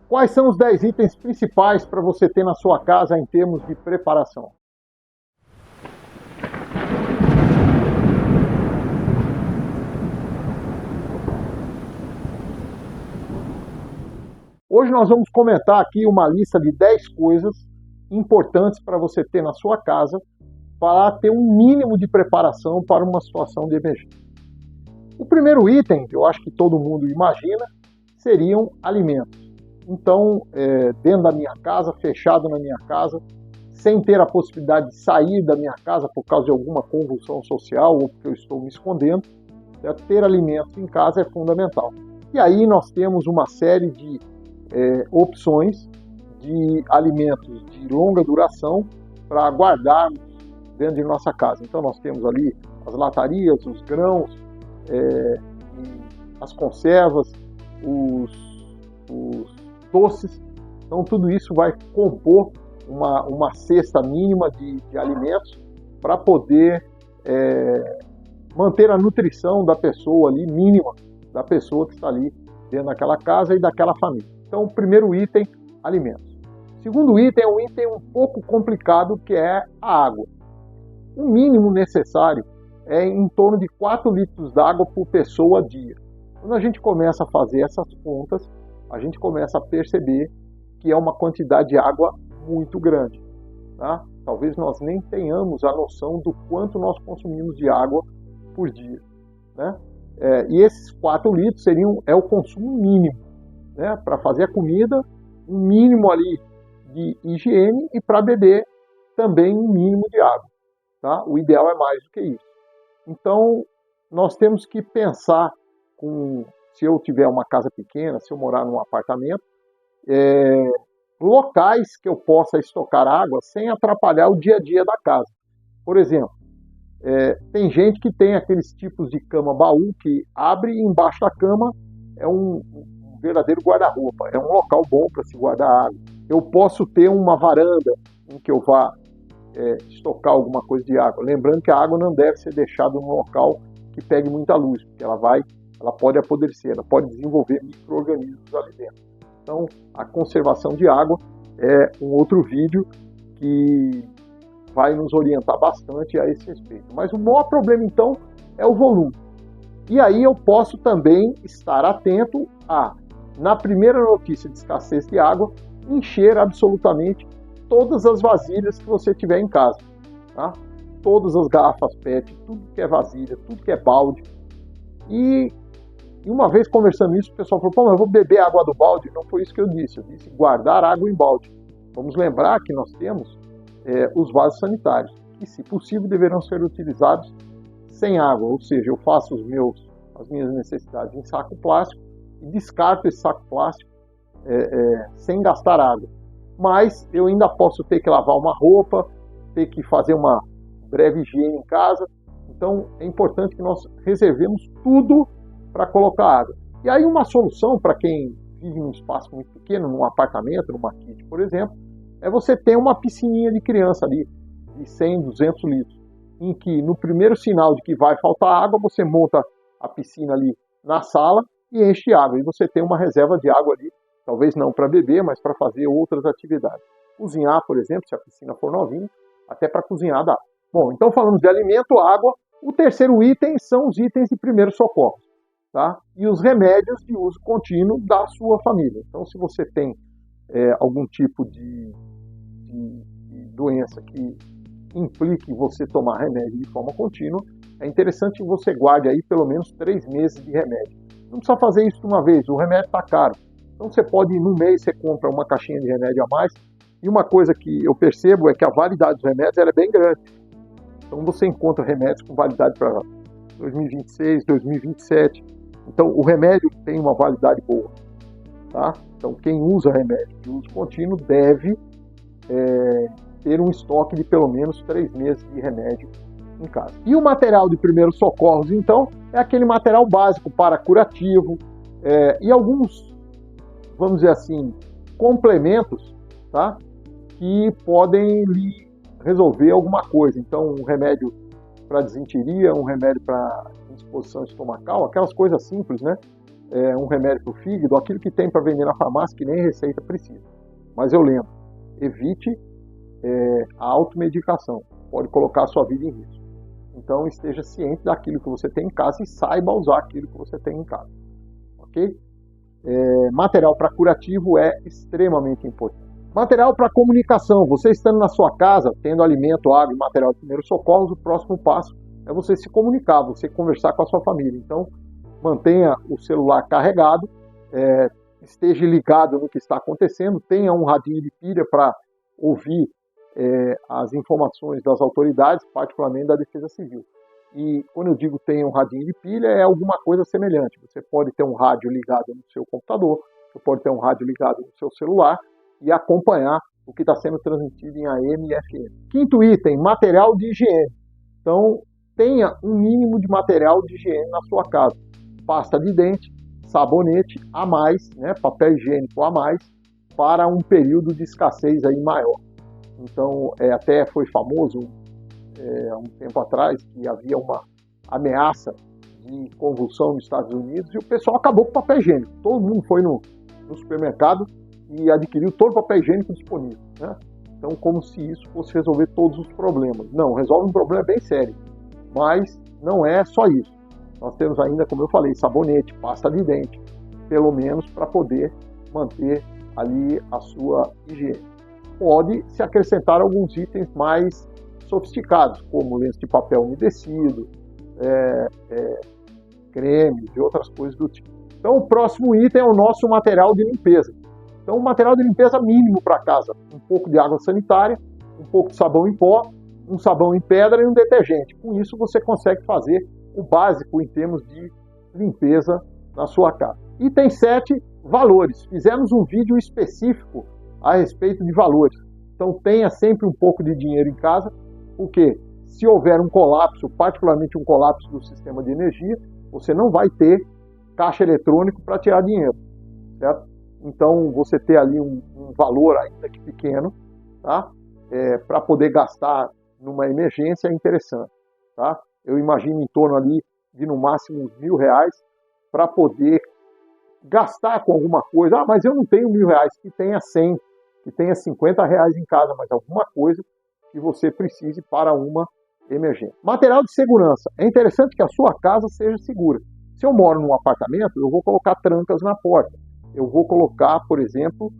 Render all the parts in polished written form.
Quais são os 10 itens principais para você ter na sua casa em termos de preparação? Hoje nós vamos comentar aqui uma lista de 10 coisas importantes para você ter na sua casa para ter um mínimo de preparação para uma situação de emergência. O primeiro item, que eu acho que todo mundo imagina, seriam alimentos. Então, dentro da minha casa, fechado na minha casa, sem ter a possibilidade de sair da minha casa por causa de alguma convulsão social ou porque eu estou me escondendo, ter alimentos em casa é fundamental. E aí nós temos uma série de opções de alimentos de longa duração para guardarmos dentro de nossa casa. Então nós temos ali as latarias, os grãos, as conservas, os doces. Então tudo isso vai compor uma cesta mínima de alimentos para poder manter a nutrição da pessoa ali, mínima, da pessoa que está ali dentro daquela casa e daquela família. Então, o primeiro item, alimentos. O segundo item é um item um pouco complicado, que é a água. O mínimo necessário é em torno de 4 litros d'água por pessoa a dia. Quando a gente começa a fazer essas contas, a gente começa a perceber que é uma quantidade de água muito grande. Tá? Talvez nós nem tenhamos a noção do quanto nós consumimos de água por dia. Né? E esses 4 litros é o consumo mínimo. Né, para fazer a comida, um mínimo ali de higiene e para beber também um mínimo de água. Tá? O ideal é mais do que isso. Então, nós temos que pensar, se eu tiver uma casa pequena, se eu morar num apartamento, locais que eu possa estocar água sem atrapalhar o dia a dia da casa. Por exemplo, tem gente que tem aqueles tipos de cama baú que abre e embaixo da cama é um verdadeiro guarda-roupa, é um local bom para se guardar água. Eu posso ter uma varanda em que eu vá estocar alguma coisa de água. Lembrando que a água não deve ser deixada num local que pegue muita luz, porque ela pode apodrecer, ela pode desenvolver micro-organismos ali dentro. Então, a conservação de água é um outro vídeo que vai nos orientar bastante a esse respeito. Mas o maior problema, então, é o volume. E aí eu posso também estar atento na primeira notícia de escassez de água, encher absolutamente todas as vasilhas que você tiver em casa. Tá? Todas as garrafas PET, tudo que é vasilha, tudo que é balde. E uma vez conversando isso, o pessoal falou, pô, mas eu vou beber água do balde. Não foi isso que eu disse guardar água em balde. Vamos lembrar que nós temos os vasos sanitários, que se possível deverão ser utilizados sem água, ou seja, eu faço as minhas necessidades em saco plástico, e descarto esse saco plástico sem gastar água. Mas eu ainda posso ter que lavar uma roupa, ter que fazer uma breve higiene em casa. Então é importante que nós reservemos tudo para colocar água. E aí uma solução para quem vive num espaço muito pequeno, num apartamento, numa kit, por exemplo, é você ter uma piscininha de criança ali, de 100, 200 litros, em que no primeiro sinal de que vai faltar água, você monta a piscina ali na sala e enche de água. E você tem uma reserva de água ali, talvez não para beber, mas para fazer outras atividades. Cozinhar, por exemplo, se a piscina for novinha, até para cozinhar dá. Bom, então falamos de alimento, água. O terceiro item são os itens de primeiro socorro. Tá? E os remédios de uso contínuo da sua família. Então, se você tem algum tipo de doença que implique você tomar remédio de forma contínua, é interessante que você guarde aí pelo menos 3 meses de remédio. Não precisa fazer isso de uma vez, o remédio está caro. Então você pode, no mês, você compra uma caixinha de remédio a mais. E uma coisa que eu percebo é que a validade dos remédios é bem grande. Então você encontra remédios com validade para 2026, 2027. Então o remédio tem uma validade boa. Tá? Então quem usa remédio de uso contínuo deve ter um estoque de pelo menos 3 meses de remédio em casa. E o material de primeiros socorros, então, é aquele material básico para curativo e alguns, vamos dizer assim, complementos, tá? Que podem lhe resolver alguma coisa. Então, um remédio para desinteria, um remédio para indisposição estomacal, aquelas coisas simples, né? um remédio para o fígado, aquilo que tem para vender na farmácia que nem receita precisa. Mas eu lembro, evite a automedicação, pode colocar a sua vida em risco. Então esteja ciente daquilo que você tem em casa e saiba usar aquilo que você tem em casa. Ok? Material para curativo é extremamente importante. Material para comunicação, você estando na sua casa, tendo alimento, água e material de primeiros socorros, o próximo passo é você se comunicar, você conversar com a sua família. Então, mantenha o celular carregado, esteja ligado no que está acontecendo, tenha um radinho de pilha para ouvir as informações das autoridades, particularmente da Defesa Civil. E quando eu digo tenha um radinho de pilha, é alguma coisa semelhante. Você pode ter um rádio ligado no seu computador, você pode ter um rádio ligado no seu celular e acompanhar o que está sendo transmitido em AM e FM. Quinto item, material de higiene. Então, tenha um mínimo de material de higiene na sua casa. Pasta de dente, sabonete a mais, papel higiênico a mais, para um período de escassez aí maior. Então, até foi famoso há um tempo atrás que havia uma ameaça de convulsão nos Estados Unidos e o pessoal acabou com o papel higiênico. Todo mundo foi no supermercado e adquiriu todo o papel higiênico disponível. Então, como se isso fosse resolver todos os problemas. Não, resolve um problema bem sério, mas não é só isso. Nós temos ainda, como eu falei, sabonete, pasta de dente, pelo menos para poder manter ali a sua higiene. Pode se acrescentar alguns itens mais sofisticados, como lenço de papel umedecido, cremes e outras coisas do tipo. Então, o próximo item é o nosso material de limpeza. Então, o material de limpeza mínimo para casa, um pouco de água sanitária, um pouco de sabão em pó, um sabão em pedra e um detergente. Com isso, você consegue fazer o básico em termos de limpeza na sua casa. Item 7, valores. Fizemos um vídeo específico a respeito de valores. Então, tenha sempre um pouco de dinheiro em casa, porque se houver um colapso, particularmente um colapso do sistema de energia, você não vai ter caixa eletrônico para tirar dinheiro, certo? Então, você ter ali um valor ainda que pequeno, tá? Para poder gastar numa emergência é interessante, tá? Eu imagino em torno ali de no máximo uns R$1.000 para poder gastar com alguma coisa. Mas eu não tenho R$1.000, que tenha 100, que tenha R$50 em casa, mas alguma coisa que você precise para uma emergência. Material de segurança. É interessante que a sua casa seja segura. Se eu moro num apartamento, eu vou colocar trancas na porta. Eu vou colocar, por exemplo,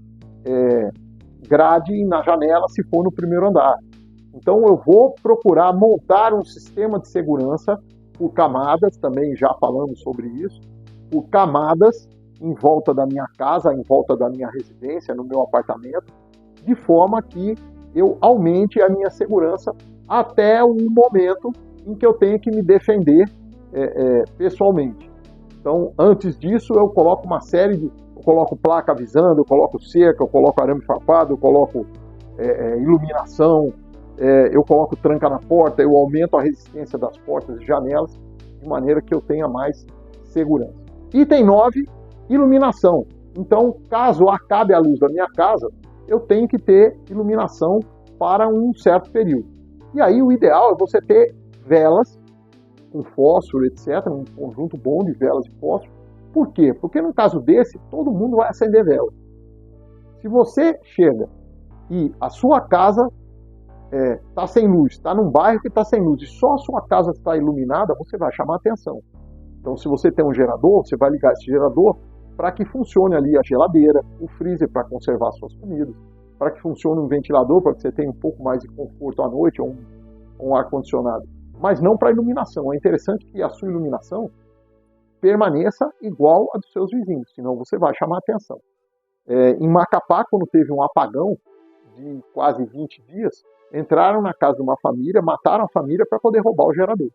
grade na janela se for no primeiro andar. Então eu vou procurar montar um sistema de segurança por camadas, também já falamos sobre isso, por camadas em volta da minha casa, em volta da minha residência, no meu apartamento, de forma que eu aumente a minha segurança até o momento em que eu tenho que me defender pessoalmente. Então, antes disso, eu coloco uma série de... Eu coloco placa avisando, eu coloco cerca, eu coloco arame farpado, eu coloco iluminação, eu coloco tranca na porta, eu aumento a resistência das portas e janelas, de maneira que eu tenha mais segurança. Item 9, iluminação. Então, caso acabe a luz da minha casa, eu tenho que ter iluminação para um certo período. E aí o ideal é você ter velas com fósforo, etc., um conjunto bom de velas de fósforo. Por quê? Porque no caso desse, todo mundo vai acender vela. Se você chega e a sua casa está sem luz, está num bairro que está sem luz e só a sua casa está iluminada, você vai chamar atenção. Então, se você tem um gerador, você vai ligar esse gerador para que funcione ali a geladeira, o freezer para conservar suas comidas, para que funcione um ventilador, para que você tenha um pouco mais de conforto à noite, ou um ar-condicionado. Mas não para iluminação. É interessante que a sua iluminação permaneça igual a dos seus vizinhos, senão você vai chamar atenção. Em Macapá, quando teve um apagão de quase 20 dias, entraram na casa de uma família, mataram a família para poder roubar o gerador.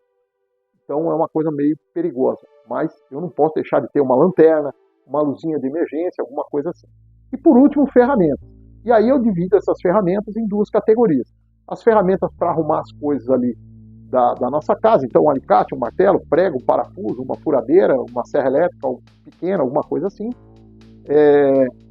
Então é uma coisa meio perigosa, mas eu não posso deixar de ter uma lanterna, uma luzinha de emergência, alguma coisa assim. E por último, ferramentas. E aí eu divido essas ferramentas em duas categorias. As ferramentas para arrumar as coisas ali da nossa casa, então um alicate, um martelo, prego, um parafuso, uma furadeira, uma serra elétrica pequena, alguma coisa assim.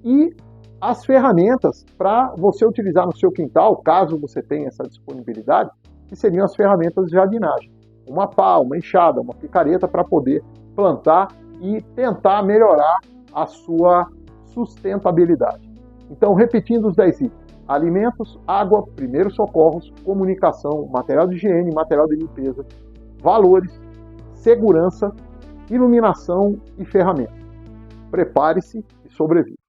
E as ferramentas para você utilizar no seu quintal, caso você tenha essa disponibilidade, que seriam as ferramentas de jardinagem. Uma pá, uma enxada, uma picareta para poder plantar e tentar melhorar a sua sustentabilidade. Então, repetindo os 10 itens: alimentos, água, primeiros socorros, comunicação, material de higiene, material de limpeza, valores, segurança, iluminação e ferramentas. Prepare-se e sobreviva.